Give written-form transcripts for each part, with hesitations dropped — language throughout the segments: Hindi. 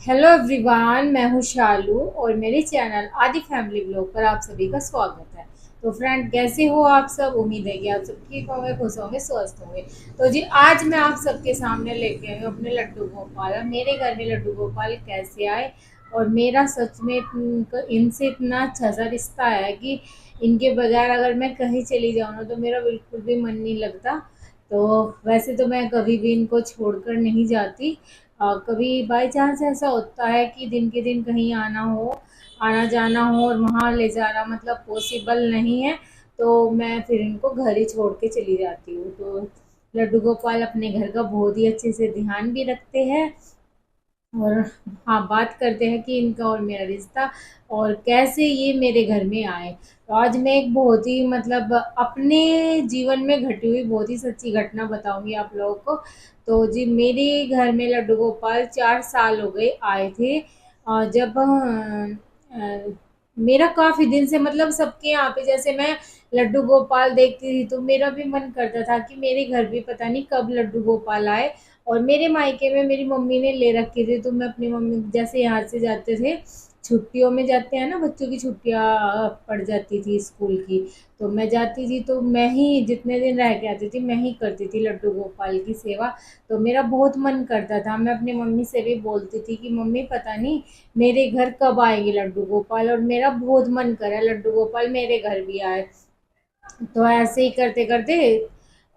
हेलो एवरीवन, मैं हूँ शालू और मेरे चैनल आदि फैमिली ब्लॉग पर आप सभी का स्वागत है। तो फ्रेंड, कैसे हो आप सब? उम्मीद है कि आप सब ठीक होंगे, खुश होंगे, स्वस्थ होंगे। तो जी, आज मैं आप सबके सामने लेके आई हूँ अपने लड्डू गोपाल। मेरे घर में लड्डू गोपाल कैसे आए और मेरा सच में इनसे इतना अच्छा सा रिश्ता है कि इनके बगैर अगर मैं कहीं चली जाऊँ ना तो मेरा बिल्कुल भी मन नहीं लगता। तो वैसे तो मैं कभी भी इनको छोड़कर नहीं जाती। कभी बाई चांस ऐसा होता है कि दिन के दिन कहीं आना जाना हो और वहाँ ले जाना मतलब पॉसिबल नहीं है, तो मैं फिर इनको घर ही छोड़ के चली जाती हूँ। तो लड्डू गोपाल अपने घर का बहुत ही अच्छे से ध्यान भी रखते हैं। और हाँ, बात करते हैं कि इनका और मेरा रिश्ता और कैसे ये मेरे घर में आए। तो आज मैं एक बहुत ही मतलब अपने जीवन में घटी हुई बहुत ही सच्ची घटना बताऊंगी आप लोगों को। तो जी, मेरे घर में लड्डू गोपाल 4 साल हो गए आए थे। जब मेरा काफी दिन से मतलब सबके यहाँ पे जैसे मैं लड्डू गोपाल देखती थी तो मेरा भी मन करता था कि मेरे घर भी पता नहीं कब लड्डू गोपाल आए। और मेरे मायके में मेरी मम्मी ने ले रखे थे, तो मैं अपनी मम्मी जैसे यहाँ से जाते थे, छुट्टियों में जाते हैं ना, बच्चों की छुट्टियाँ पड़ जाती थी स्कूल की। तो मैं जाती थी तो मैं ही जितने दिन रह के आती थी मैं ही करती थी लड्डू गोपाल की सेवा। तो मेरा बहुत मन करता था, मैं अपनी मम्मी से भी बोलती थी कि मम्मी पता नहीं मेरे घर कब आएंगे लड्डू गोपाल, और मेरा बहुत मन कर रहा है लड्डू गोपाल मेरे घर भी आए। तो ऐसे ही करते करते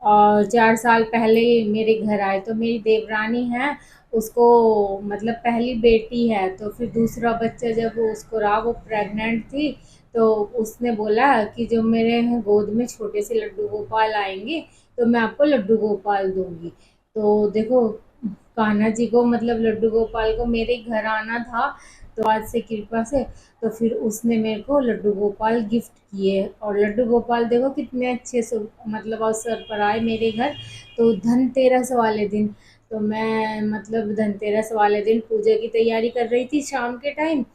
और 4 साल पहले मेरे घर आए। तो मेरी देवरानी है, उसको मतलब पहली बेटी है, तो फिर दूसरा बच्चा जब वो उसको रहा, वो प्रेग्नेंट थी। तो उसने बोला कि जो मेरे गोद में छोटे से लड्डू गोपाल आएंगे तो मैं आपको लड्डू गोपाल दूंगी। तो देखो, कान्हा जी को मतलब लड्डू गोपाल को मेरे घर आना था। तो आज से कृपा से तो फिर उसने मेरे को लड्डू गोपाल गिफ्ट किए, और लड्डू गोपाल देखो कितने अच्छे से मतलब अवसर पर आए मेरे घर। तो धनतेरस वाले दिन, तो मैं मतलब धनतेरस वाले दिन पूजा की तैयारी कर रही थी शाम के टाइम।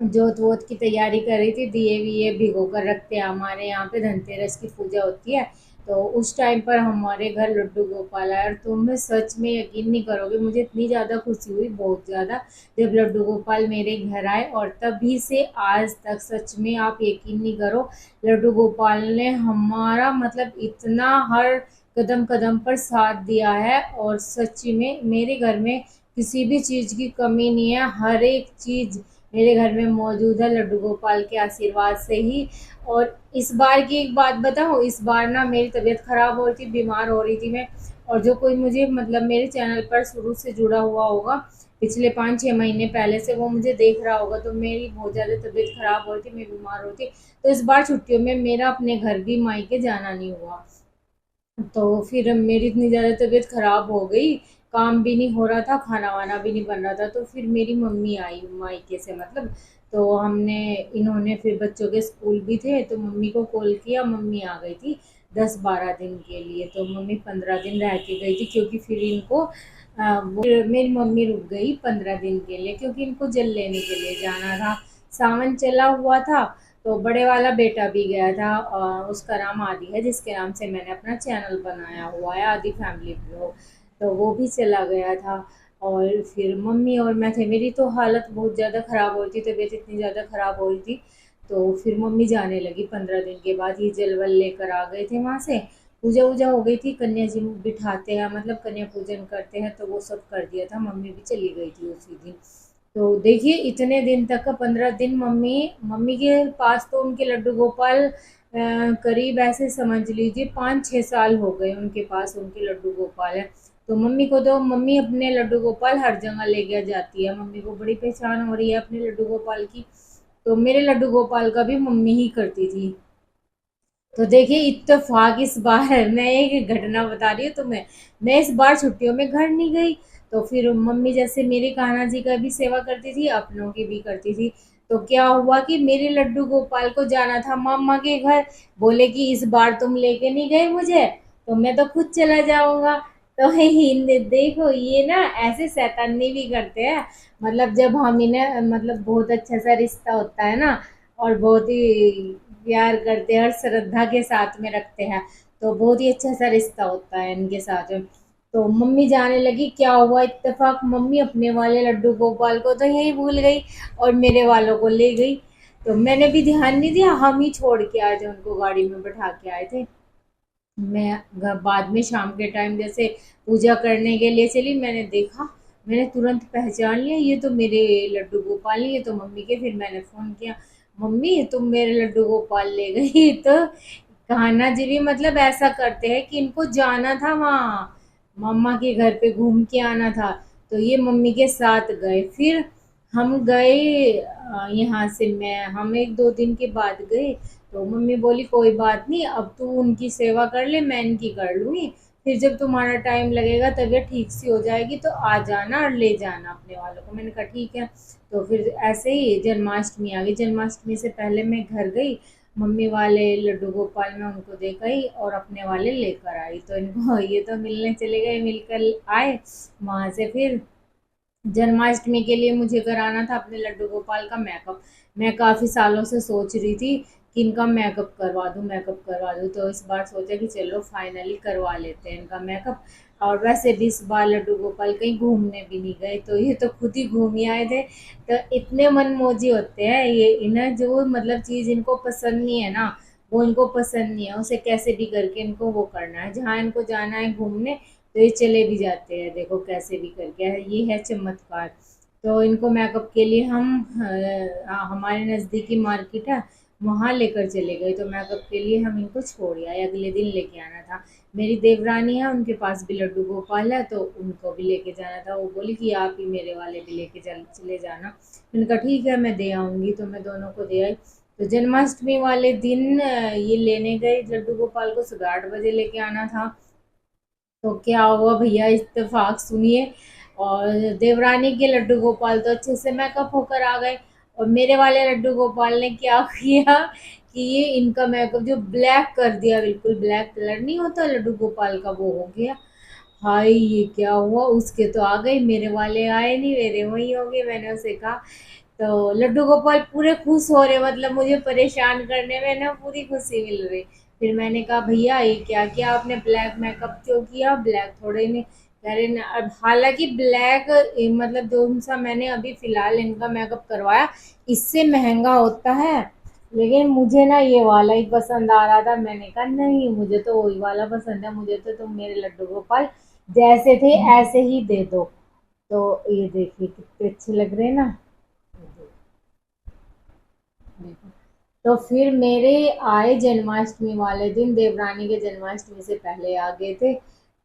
जोत वोत की तैयारी कर रही थी, दिए विए भिगो कर रखते हैं हमारे यहाँ पे, धनतेरस की पूजा होती है। तो उस टाइम पर हमारे घर लड्डू गोपाल आया, और तुम्हें सच में यकीन नहीं करोगे, मुझे इतनी ज़्यादा खुशी हुई, बहुत ज़्यादा, जब लड्डू गोपाल मेरे घर आए। और तभी से आज तक सच में आप यकीन नहीं करो, लड्डू गोपाल ने हमारा मतलब इतना हर कदम कदम पर साथ दिया है। और सच्ची में मेरे घर में किसी भी चीज़ की कमी नहीं है, हर एक चीज़ मेरे घर में मौजूद है लड्डू गोपाल के आशीर्वाद से ही। और इस बार की एक बात बताऊँ, इस बार ना मेरी तबीयत खराब हो रही थी, बीमार हो रही थी मैं। और जो कोई मुझे मतलब मेरे चैनल पर शुरू से जुड़ा हुआ होगा, पिछले 5-6 महीने पहले से, वो मुझे देख रहा होगा। तो मेरी बहुत ज़्यादा तबीयत खराब हो रही थी, मैं बीमार हो रही थी। तो इस बार छुट्टियों में मेरा अपने घर भी मायके जाना नहीं हुआ। तो फिर मेरी इतनी ज़्यादा तबीयत ख़राब हो गई, काम भी नहीं हो रहा था, खाना वाना भी नहीं बन रहा था। तो फिर मेरी मम्मी आई मायके से मतलब। तो हमने इन्होंने फिर बच्चों के स्कूल भी थे तो मम्मी को कॉल किया, मम्मी आ गई थी 10-12 दिन के लिए। तो मम्मी 15 दिन रह के गई थी, क्योंकि फिर इनको मेरी मम्मी रुक गई 15 दिन के लिए, क्योंकि इनको जल लेने के लिए जाना था। सावन चला हुआ था, तो बड़े वाला बेटा भी गया था, उसका नाम आदि है, जिसके नाम से मैंने अपना चैनल बनाया हुआ है, आदि फैमिली ब्लॉग। तो वो भी चला गया था। और फिर मम्मी और मैं थे, मेरी तो हालत बहुत ज़्यादा ख़राब हो रही थी, तबीयत इतनी ज़्यादा ख़राब हो रही थी। तो फिर मम्मी जाने लगी 15 दिन के बाद, ये जल वल लेकर आ गए थे वहाँ से। पूजा वूजा हो गई थी, कन्या जी बिठाते हैं मतलब कन्या पूजन करते हैं, तो वो सब कर दिया था, मम्मी भी चली गई थी उसी दिन। तो देखिए, इतने दिन तक का 15 दिन मम्मी मम्मी के पास तो उनके लड्डू गोपाल करीब ऐसे समझ लीजिए 5-6 साल हो गए उनके पास उनके लड्डू गोपाल है। तो मम्मी को तो मम्मी अपने लड्डू गोपाल हर जगह ले गया जाती है, मम्मी को बड़ी पहचान हो रही है अपने लड्डू गोपाल की। तो मेरे लड्डू गोपाल का भी मम्मी ही करती थी। तो देखिए, इत्तेफाक इस बार मैं एक घटना बता रही हूँ तुम्हें, मैं इस बार छुट्टियों में घर नहीं गई। तो फिर मम्मी जैसे मेरे कान्हा जी का भी सेवा करती थी, अपनों की भी करती थी। तो क्या हुआ कि मेरे लड्डू गोपाल को जाना था मामा के घर, बोले कि इस बार तुम लेके नहीं गए मुझे, तो मैं तो खुद चला जाऊंगा। तो देखो, ये ना ऐसे शैतानी भी करते हैं। मतलब जब हम इन्हें मतलब बहुत अच्छा सा रिश्ता होता है ना, और बहुत ही प्यार करते हैं और श्रद्धा के साथ में रखते हैं, तो बहुत ही अच्छा सा रिश्ता होता है इनके साथ में। तो मम्मी जाने लगी क्या हुआ, इत्तेफाक मम्मी अपने वाले लड्डू गोपाल को तो यही भूल गई और मेरे वालों को ले गई। तो मैंने भी ध्यान नहीं दिया, हम ही छोड़ के आए थे, उनको गाड़ी में बैठा के आए थे। मैं बाद में शाम के टाइम जैसे पूजा करने के लिए चली, मैंने देखा, मैंने तुरंत पहचान लिया ये तो मेरे लड्डू गोपाल नहीं, ये तो मम्मी के। फिर मैंने फ़ोन किया, मम्मी तुम मेरे लड्डू गोपाल ले गई। तो कान्हा जी भी मतलब ऐसा करते हैं कि इनको जाना था वहाँ, मम्मा के घर पे घूम के आना था, तो ये मम्मी के साथ गए। फिर हम गए यहाँ से, मैं हम 1-2 दिन के बाद गए। तो मम्मी बोली कोई बात नहीं, अब तू उनकी सेवा कर ले, मैं इनकी कर लूँगी, फिर जब तुम्हारा टाइम लगेगा, तबीयत ठीक सी हो जाएगी तो आ जाना और ले जाना अपने वालों को। मैंने कहा ठीक है। तो फिर ऐसे ही जन्माष्टमी आ गई, जन्माष्टमी से पहले मैं घर गई, मम्मी वाले लड्डू गोपाल में उनको दे गई और अपने वाले लेकर आई। तो इनको ये तो मिलने चले गए, मिलकर आए वहाँ से। फिर जन्माष्टमी के लिए मुझे कराना था अपने लड्डू गोपाल का मेकअप। मैं काफ़ी सालों से सोच रही थी कि इनका मेकअप करवा दूँ, मेकअप करवा दूँ, तो इस बार सोचा कि चलो फाइनली करवा लेते हैं इनका मेकअप। और वैसे भी इस बार लड्डू गोपाल कहीं घूमने भी नहीं गए, तो ये तो खुद ही घूम ही आए थे। तो इतने मनमोजी होते हैं ये, इन्हें जो मतलब चीज़ इनको पसंद नहीं है ना, वो इनको पसंद नहीं है, उसे कैसे भी करके इनको वो करना है। जहाँ इनको जाना है घूमने, तो ये चले भी जाते हैं, देखो कैसे भी करके। ये है चमत्कार। तो इनको मेकअप के लिए हम हमारे नज़दीकी मार्केट है, वहाँ लेकर चले गए। तो मेकअप के लिए हम इनको छोड़ आए, अगले दिन लेके आना था। मेरी देवरानी है, उनके पास भी लड्डू गोपाल है, तो उनको भी लेके जाना था। वो बोली कि आप ही मेरे वाले भी लेके चले जाना। मैंने कहा ठीक है मैं दे आऊँगी, तो मैं दोनों को दे आई। तो जन्माष्टमी वाले दिन ये लेने गए लड्डू गोपाल को, सुबह 8 बजे लेके आना था। तो क्या हुआ भैया, इत्तेफाक सुनिए, और देवरानी के लड्डू गोपाल तो अच्छे से मेकअप होकर आ गए, और मेरे वाले लड्डू गोपाल ने क्या किया कि ये इनका मेकअप जो ब्लैक कर दिया, बिल्कुल ब्लैक कलर नहीं होता लड्डू गोपाल का, वो हो गया। हाय ये क्या हुआ, उसके तो आ गई, मेरे वाले आए नहीं, मेरे वही हो गए। मैंने उसे कहा, तो लड्डू गोपाल पूरे खुश हो रहे, मतलब मुझे परेशान करने में ना पूरी खुशी मिल रही। फिर मैंने कहा भैया ये क्या किया आपने, ब्लैक मेकअप क्यों किया, ब्लैक थोड़े नहीं। कह रहे ना, अब हालांकि ब्लैक मतलब जो सा मैंने अभी फिलहाल इनका मेकअप करवाया, इससे महंगा होता है, लेकिन मुझे ना ये वाला ही पसंद आ रहा था। मैंने कहा नहीं, मुझे तो वही वाला पसंद है, मुझे तो तुम मेरे लड्डू गोपाल जैसे थे ऐसे ही दे दो। तो ये देखिए कितने अच्छे लग रहे हैं ना, देखो। तो फिर मेरे आए जन्माष्टमी वाले दिन, देवरानी के जन्माष्टमी से पहले आ गए थे।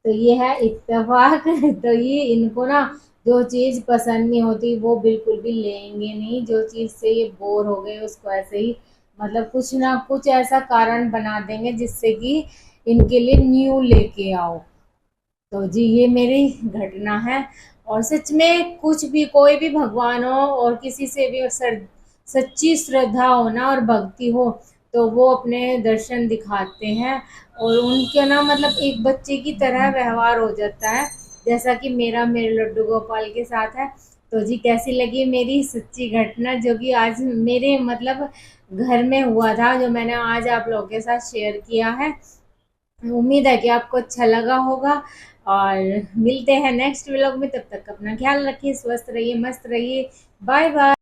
तो ये है इत्तेफाक। तो ये इनको ना जो चीज़ पसंद नहीं होती वो बिल्कुल भी लेंगे नहीं, जो चीज़ से ये बोर हो गए उसको ऐसे ही मतलब कुछ ना कुछ ऐसा कारण बना देंगे जिससे कि इनके लिए न्यू लेके आओ। तो जी ये मेरी घटना है। और सच में कुछ भी, कोई भी भगवान हो और किसी से भी सच्ची श्रद्धा हो ना और भक्ति हो, तो वो अपने दर्शन दिखाते हैं, और उनके ना मतलब एक बच्चे की तरह व्यवहार हो जाता है, जैसा कि मेरा मेरे लड्डू गोपाल के साथ है। तो जी कैसी लगी मेरी सच्ची घटना, जो कि आज मेरे मतलब घर में हुआ था, जो मैंने आज आप लोगों के साथ शेयर किया है। उम्मीद है कि आपको अच्छा लगा होगा, और मिलते हैं नेक्स्ट व्लॉग में। तब तक अपना ख्याल रखिए, स्वस्थ रहिए, मस्त रहिए। Bye bye.